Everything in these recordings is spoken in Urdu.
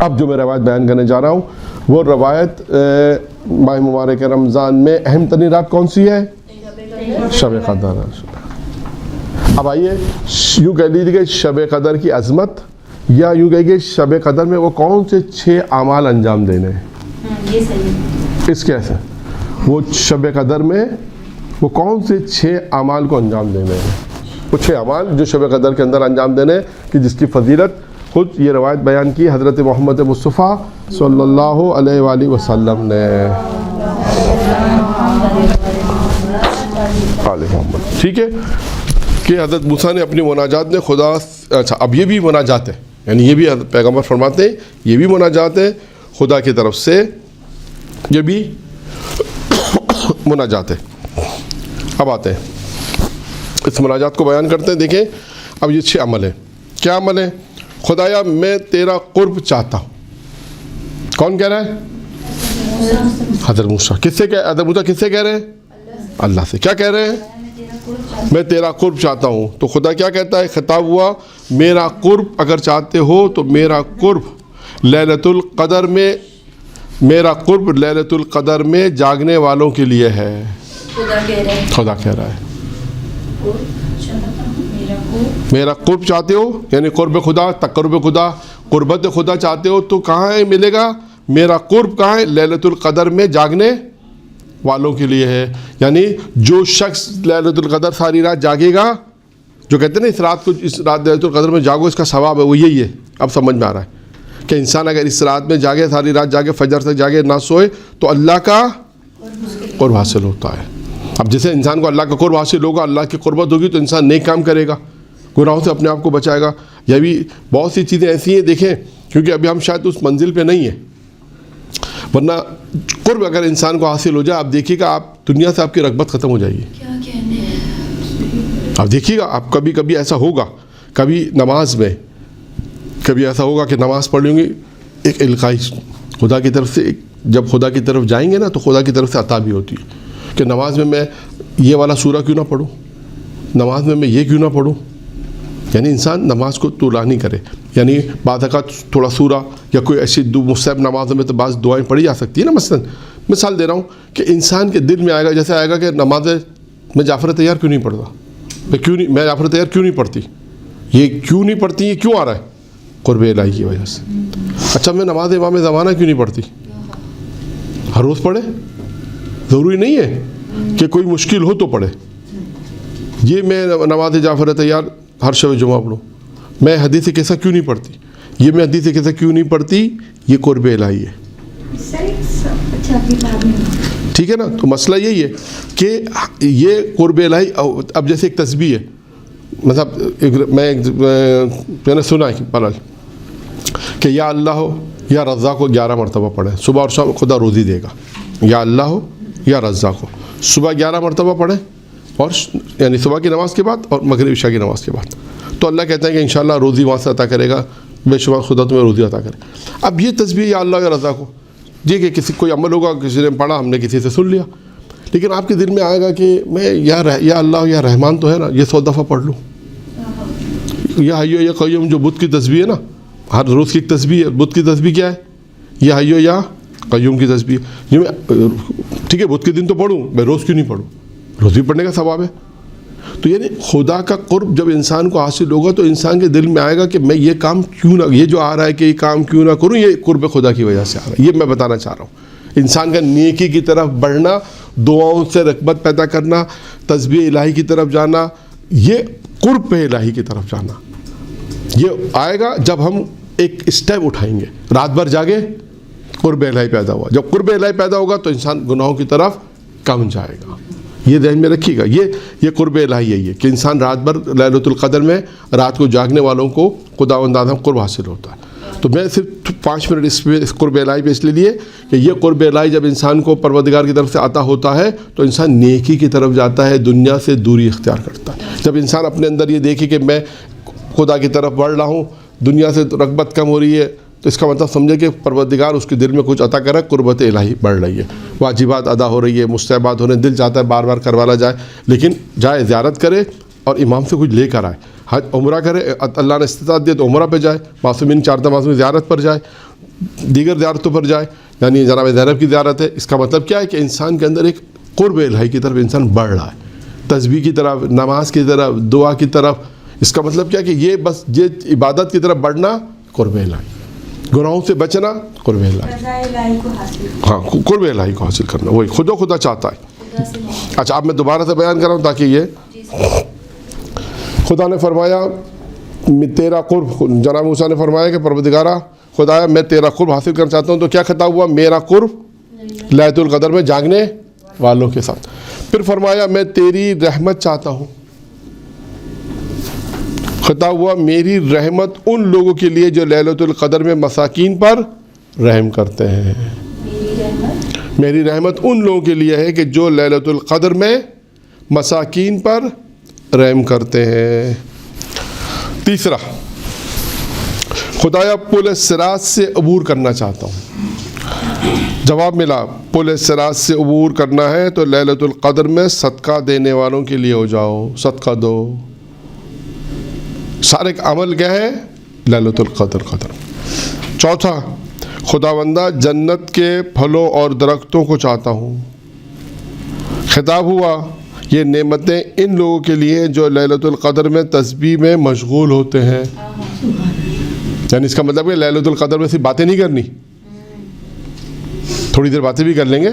اب جو میں روایت بیان کرنے جا رہا ہوں وہ روایت ماہ مبارک رمضان میں اہم ترین رات کون سی ہے؟ شب قدر. اب آئیے یوں کہہ لیجیے کہ شب قدر کی عظمت، یا یوں کہیے شب قدر میں وہ کون سے 6 اعمال انجام دینے ہیں. یہ صحیح. اس کیسے وہ شب قدر میں وہ کون سے 6 اعمال کو انجام دینے ہیں. وہ 6 اعمال جو شب قدر کے اندر انجام دینے کہ جس کی فضیلت خود یہ روایت بیان کی حضرت محمد مصطفیٰ صلی اللہ علیہ وآلہ وسلم نے. ٹھیک ہے کہ حضرت موسیٰ نے اپنی مناجات نے خدا، اچھا اب یہ بھی مناجات ہے، یعنی یہ بھی پیغمبر فرماتے ہیں یہ بھی مناجات ہے خدا کی طرف سے، یہ بھی مناجات ہے. اب آتے ہیں اس مناجات کو بیان کرتے ہیں. دیکھیں اب یہ 6 عمل ہیں. کیا عمل ہے؟ خدایا میں تیرا قرب چاہتا ہوں. کون کہہ رہا ہے؟ حضرت موسیٰ. کس سے حضرت موسیٰ کس سے کہہ رہے ہیں؟ اللہ سے. کیا کہہ رہے ہیں؟ میں تیرا قرب چاہتا ہوں. تو خدا کیا کہتا ہے؟ خطاب ہوا میرا قرب اگر چاہتے ہو تو میرا قرب لیلۃ القدر میں، میرا قرب لیلۃ القدر میں جاگنے والوں کے لیے ہے. خدا کہہ رہا ہے میرا قرب چاہتے ہو، یعنی قرب خدا، تقرب خدا، قربت خدا چاہتے ہو تو کہاں ہے ملے گا؟ میرا قرب کہاں ہے؟ لیلۃ القدر میں جاگنے والوں کے لیے ہے. یعنی جو شخص لیلۃ القدر ساری رات جاگے گا، جو کہتے ہیں نا اس رات لیلۃ القدر میں جاگو اس کا ثواب ہے، وہ یہی ہے. اب سمجھ میں آ رہا ہے کہ انسان اگر اس رات میں جاگے، ساری رات جاگے، فجر سے جاگے، نہ سوئے تو اللہ کا قرب حاصل ہوتا ہے. اب جیسے انسان کو اللہ کا قرب حاصل ہوگا، اللہ کی قربت ہوگی تو انسان نیک کام کرے گا، گناہوں سے اپنے آپ کو بچائے گا. یہ بھی بہت سی چیزیں ایسی ہیں دیکھیں، کیونکہ ابھی ہم شاید اس منزل پہ نہیں ہیں، ورنہ قرب اگر انسان کو حاصل ہو جائے، آپ دیکھیے گا آپ دنیا سے آپ کی رغبت ختم ہو جائے گی. آپ دیکھیے گا آپ کبھی کبھی ایسا ہوگا، کبھی نماز میں کبھی ایسا ہوگا کہ نماز پڑھ لیں گے، ایک القائی خدا کی طرف سے، جب خدا کی طرف جائیں گے نا تو خدا کی طرف سے عطا بھی ہوتی ہے کہ نماز میں یہ والا سورہ کیوں نہ پڑھوں، نماز میں یہ کیوں نہ پڑھوں. یعنی انسان نماز کو طولانی کرے. یعنی بعض اوقات تھوڑا سورہ یا کوئی ایسی مستحب نمازوں میں تو بعض دعائیں پڑھی جا سکتی ہے نا. مثلا مثال دے رہا ہوں کہ انسان کے دل میں آئے گا، جیسے آئے گا کہ نماز میں جعفر تیار کیوں نہیں پڑھتا، میں جعفر تیار کیوں نہیں پڑھتی، یہ کیوں نہیں پڑھتی، یہ کیوں آ رہا ہے؟ قرب الہی کی وجہ سے. اچھا میں نماز امام زمانہ کیوں نہیں پڑھتی؟ ہر روز پڑھے، ضروری نہیں ہے کہ کوئی مشکل ہو تو پڑھے. یہ میں نماز جعفر تیار ہر شب جمعہ پڑھوں، میں حدیث کیسا کیوں نہیں پڑھتی، یہ میں حدیث کیسا کیوں نہیں پڑھتی، یہ قرب الہی ہے. ٹھیک ہے نا. تو مسئلہ یہی ہے کہ یہ قرب الہی. اب جیسے ایک تسبیح ہے، مطلب میں نے سنا ہے پڑھا کہ یا اللہ ہو یا رزاق کو 11 مرتبہ پڑھیں صبح اور شام، خدا روزی دے گا. یا اللہ ہو یا رزاق کو صبح 11 مرتبہ پڑھیں، اور یعنی صبح کی نماز کے بعد اور مغرب عشاء کی نماز کے بعد. تو اللہ کہتا ہے کہ انشاءاللہ روزی وہاں سے عطا کرے گا، بے شمار خدا تمہیں روزی عطا کرے. اب یہ تسبیح یا اللہ یا رضا کو جی کہ کسی کوئی عمل ہوگا، کسی نے پڑھا، ہم نے کسی سے سن لیا، لیکن آپ کے دل میں آئے گا کہ میں یا اللہ یا رحمان تو ہے نا، یہ 100 دفعہ پڑھ لوں. یا حیو یا قیوم جو بدھ کی تسبیح ہے نا، ہر روز کی ایک تسبیح ہے. بدھ کی تسبیح کیا ہے؟ یا حیو یا قیوم کی تسبیح. یہ میں ٹھیک ہے بدھ کے دن تو پڑھوں، میں روز کیوں نہیں پڑھوں، روز بھی پڑھنے کا ثواب ہے. تو یعنی خدا کا قرب جب انسان کو حاصل ہوگا تو انسان کے دل میں آئے گا کہ میں یہ کام کیوں نہ، یہ جو آ رہا ہے کہ یہ کام کیوں نہ کروں، یہ قرب خدا کی وجہ سے آ رہا ہے. یہ میں بتانا چاہ رہا ہوں. انسان کا نیکی کی طرف بڑھنا، دعاؤں سے رغبت پیدا کرنا، تسبیح الہی کی طرف جانا، یہ قرب الہی کی طرف جانا، یہ آئے گا جب ہم ایک اسٹیپ اٹھائیں گے. رات بھر جاگے، قرب الہی پیدا ہوا. جب قرب الہی پیدا ہوگا تو انسان گناہوں کی طرف کم جائے گا. یہ ذہن میں رکھیے گا. یہ قرب الہی یہی ہے کہ انسان رات بھر لیلۃ القدر میں رات کو جاگنے والوں کو خداوند آدم قرب حاصل ہوتا ہے. تو میں صرف 5 منٹ اس قرب الہی پہ اس لیے کہ یہ قرب الہی جب انسان کو پروردگار کی طرف سے عطا ہوتا ہے تو انسان نیکی کی طرف جاتا ہے، دنیا سے دوری اختیار کرتا ہے. جب انسان اپنے اندر یہ دیکھے کہ میں خدا کی طرف بڑھ رہا ہوں، دنیا سے رغبت کم ہو رہی ہے، تو اس کا مطلب سمجھے کہ پروردگار اس کے دل میں کچھ عطا کر رہا ہے، قربت الہی بڑھ رہی ہے، واجبات ادا ہو رہی ہے، مستحبات ہو رہے ہیں، دل چاہتا ہے بار بار کروانا جائے، لیکن جائے زیارت کرے اور امام سے کچھ لے کر آئے. حج عمرہ کرے، اللہ نے استطاعت دے تو عمرہ پہ جائے، معصومین 4 معصومین زیارت پر جائے. دیگر زیارتوں پر جائے، یعنی جناب زینب کی زیارت ہے. اس کا مطلب کیا ہے کہ انسان کے اندر ایک قرب الہی کی طرف انسان بڑھ رہا ہے، تسبیح کی طرف، نماز کی طرف، دعا کی طرف. اس کا مطلب کیا ہے کہ یہ بس یہ عبادت کی طرف بڑھنا قرب الہی، گناہوں سے بچنا قرب الہی، ہاں قرب الہی کو حاصل کرنا، وہی خود و خدا چاہتا ہے. اچھا اب میں دوبارہ سے بیان کر رہا ہوں تاکہ یہ خدا نے فرمایا تیرا قرب، جناب موسیٰ نے فرمایا کہ پروردگارہ خدایا میں تیرا قرب حاصل کرنا چاہتا ہوں. تو کیا خطاب ہوا؟ میرا قرب لیلۃ القدر میں جاگنے والوں کے ساتھ. پھر فرمایا میں تیری رحمت چاہتا ہوں. خطاب ہوا میری رحمت ان لوگوں کے لیے جو لیلۃ القدر میں مساکین پر رحم کرتے ہیں. میری رحمت ان لوگوں کے لیے ہے کہ جو لیلۃ القدر میں مساکین پر رحم کرتے ہیں. تیسرا، خدایا پل صراط سے عبور کرنا چاہتا ہوں. جواب ملا پل صراط سے عبور کرنا ہے تو لیلۃ القدر میں صدقہ دینے والوں کے لیے ہو جاؤ، صدقہ دو. سارے عمل کیا ہے؟ لیلۃ القدر قدر. چوتھا، خداوندہ جنت کے پھلوں اور درختوں کو چاہتا ہوں. خطاب ہوا یہ نعمتیں ان لوگوں کے لیے جو لیلۃ القدر میں تسبیح میں مشغول ہوتے ہیں. یعنی اس کا مطلب ہے لیلۃ القدر میں صرف باتیں نہیں کرنی، تھوڑی دیر باتیں بھی کر لیں گے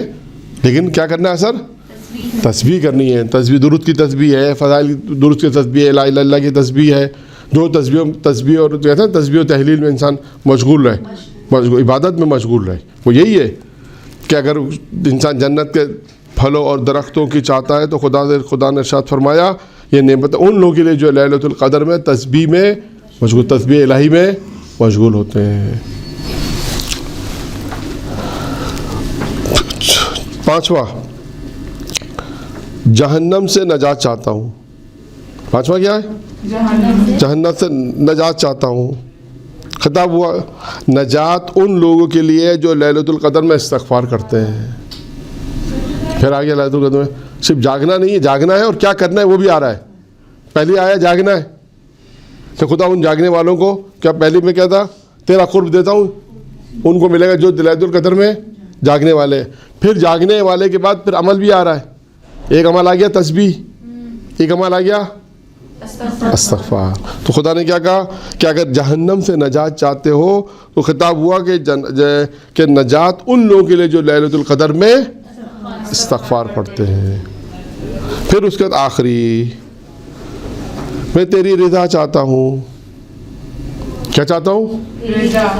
لیکن کیا کرنا ہے؟ اثر تسبیح کرنی ہے. تسبیح درود کی تسبیح ہے، فضائل درود کی تسبیح ہے، لا الہ الا اللہ کی تسبیح ہے. جو تسبیح اور کہتے ہیں تسبیح و تحلیل میں انسان مشغول رہے، عبادت میں مشغول رہے. وہ یہی ہے کہ اگر انسان جنت کے پھلوں اور درختوں کی چاہتا ہے تو خدا نے ارشاد فرمایا یہ نعمت ان لوگوں کے لیے جو لیلۃ القدر میں تسبیح میں مشغول، تسبیح الہی میں مشغول ہوتے ہیں. پانچواں، جہنم سے نجات چاہتا ہوں. پانچواں کیا ہے؟ جہنم سے نجات چاہتا ہوں. خطاب ہوا نجات ان لوگوں کے لیے جو لیلۃ القدر میں استغفار کرتے ہیں. پھر آگے لیلۃ القدر میں صرف جاگنا نہیں ہے، جاگنا ہے اور کیا کرنا ہے وہ بھی آ رہا ہے. پہلی آیا جاگنا ہے کہ خدا ان جاگنے والوں کو، کیا پہلی میں کیا تھا؟ تیرا قرب دیتا ہوں، ان کو ملے گا جو لیلۃ القدر میں جاگنے والے. پھر جاگنے والے کے بعد پھر عمل بھی آ رہا ہے. ایک عمل آ گیا تسبیح، ایک عمل آ گیا استغفار. تو خدا نے کیا کہا کہ اگر جہنم سے نجات چاہتے ہو تو خطاب ہوا کہ نجات ان لوگوں کے لیے جو لیلۃ القدر میں استغفار پڑھتے ہیں. پھر اس کے بعد آخری، میں تیری رضا چاہتا ہوں. کیا چاہتا ہوں؟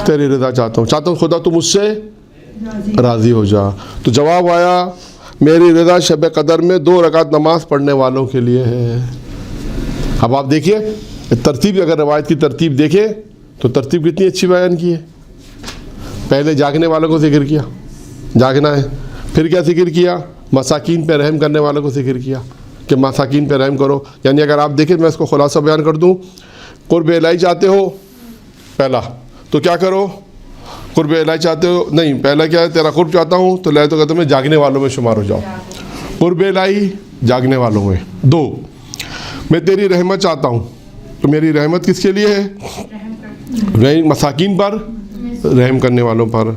تیری رضا چاہتا ہوں. چاہتا ہوں خدا تو مجھ سے راضی ہو جا. تو جواب آیا میری رضا شب قدر میں 2 رکعت نماز پڑھنے والوں کے لیے ہے. اب آپ دیکھیے ترتیب، اگر روایت کی ترتیب دیکھیں تو ترتیب کتنی اچھی بیان کی ہے. پہلے جاگنے والوں کو ذکر کیا، جاگنا ہے. پھر کیا ذکر کیا؟ مساکین پہ رحم کرنے والوں کو ذکر کیا کہ مساکین پہ رحم کرو. یعنی اگر آپ دیکھیں، میں اس کو خلاصہ بیان کر دوں، قرب الہی چاہتے ہو پہلا تو کیا کرو؟ قرب الہی چاہتے ہو نہیں، پہلا کیا ہے؟ تیرا قرب چاہتا ہوں تو لیلۃ القدر میں جاگنے والوں میں شمار ہو جاؤ. قرب الہی جاگنے والوں میں. 2، میں تیری رحمت چاہتا ہوں تو میری رحمت کس کے لیے ہے؟ مساکین پر رحم کرنے والوں پر.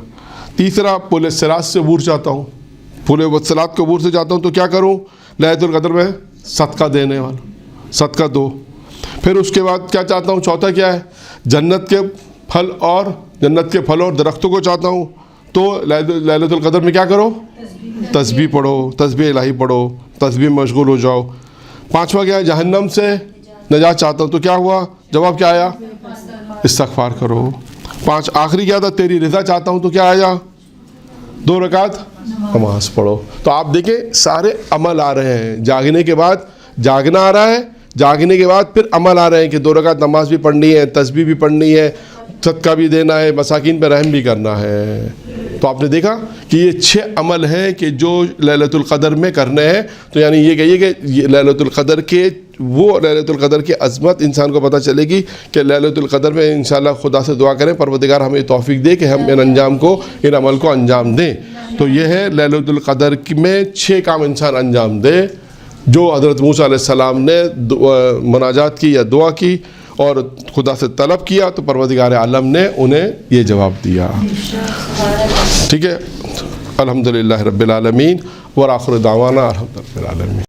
تیسرا، پل صراط سے عبور چاہتا ہوں، پل صراط کے عبور سے چاہتا ہوں تو کیا کروں؟ لیلۃ القدر میں صدقہ دینے والا، صدقہ دو. پھر اس کے بعد کیا چاہتا ہوں؟ چوتھا کیا ہے؟ جنت کے پھل اور درختوں کو چاہتا ہوں تو لیلۃ القدر میں کیا کرو؟ تسبیح پڑھو، تسبیح الہی پڑھو، تسبیح میں مشغول ہو جاؤ. 5واں کیا ہے؟ جہنم سے نجات چاہتا ہوں تو کیا ہوا؟ جواب کیا آیا؟ استغفار کرو. 5 آخری کیا تھا؟ تیری رضا چاہتا ہوں تو کیا آیا؟ 2 رکعت نماز پڑھو. تو آپ دیکھیں سارے عمل آ رہے ہیں. جاگنے کے بعد جاگنا آ رہا ہے، جاگنے کے بعد پھر عمل آ رہے ہیں کہ 2 رکعت نماز بھی پڑھنی ہے، تسبیح بھی پڑھنی ہے، صدقہ بھی دینا ہے، مساکین پہ رحم بھی کرنا ہے. تو آپ نے دیکھا کہ یہ 6 عمل ہیں کہ جو لیلۃ القدر میں کرنے ہیں. تو یعنی یہ کہیے کہ لیلۃ القدر کی عظمت انسان کو پتہ چلے گی کہ لیلۃ القدر میں انشاءاللہ خدا سے دعا کریں پروردگار ہمیں توفیق دے کہ ہم ان عمل کو انجام دیں. تو یہ ہے لیلۃ القدر میں 6 کام انسان انجام دے جو حضرت موسیٰ علیہ السلام نے مناجات کی یا دعا کی اور خدا سے طلب کیا تو پروردگار عالم نے انہیں یہ جواب دیا. ٹھیک ہے. الحمدللہ رب العالمین وآخر دعوانا الحمدللہ رب العالمین.